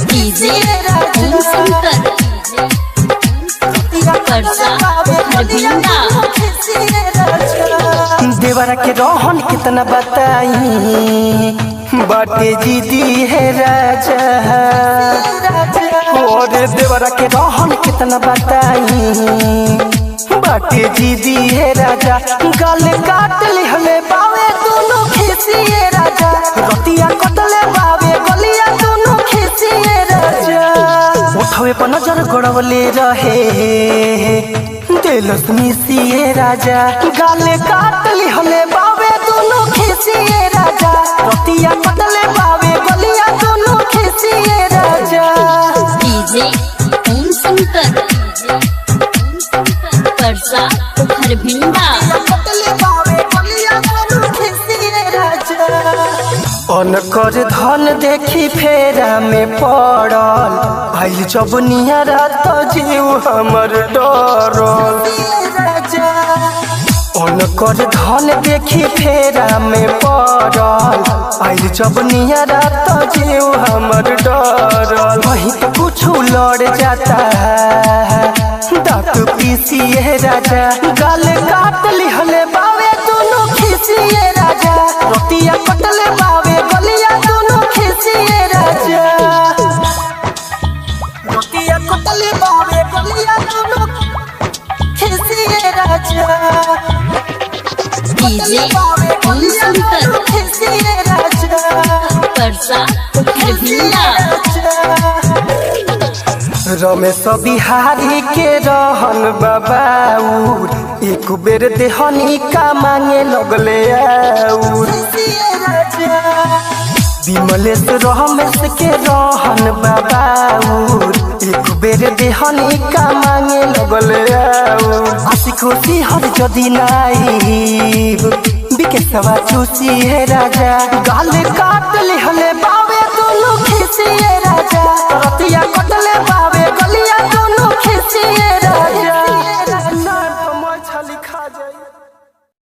DJ ओम शंकर परसा हरभिंडा। देवरा के रोहन कितना बताई बाटे जीदी है राजा। और देवरा के रोहन कितना बताई बाटे जीदी है राजा। गल काट ली हमें बावे दोनों खिसिए राजा। रतिया कटले बावे गलिया दोनों खिसिए राजा। उठवे पर नजर गड़वले रहे दिलस मिसिए राजा। गल काट ली हमें बावे दोनों खिसिए राजा। रतिया कटले बावे गलिया दोनों खिसिए राजा। डीजे ओम शंकर परसा हरभिंडा। अनकर धन देखी फेरा में पड़ल। भाई जब निहरा तो जीव हमर डरल। अनकर धन देखी फेरा में पड़ल। आई जब निहरा तो जीव हमर डरल। वहीं तो कुछ लड़ जाता दांत पीसिए राजा। गाल काट ली हले बावे दोनों खिसिए राजा। रतिया कटले बावे गलिया दोनों खिसिए राजा। रतिया कटले बावे गलिया दोनों खिसिए राजा। डीजे ओम शंकर खिसिए राजा। परसा हरभिंडा। रमेश बिहारी के रहन बाबाउर। एक बेर देहनी का मांगे लगले आउर। विमलेश रमेश के रहन बाबाउर। एक बेर देहनी का मांगे लगले आउर। आशी खुशी हर जदी नाइब बिकेशवा चूसी है राजा। गाल काट ले हले बावे दोनों खिसिए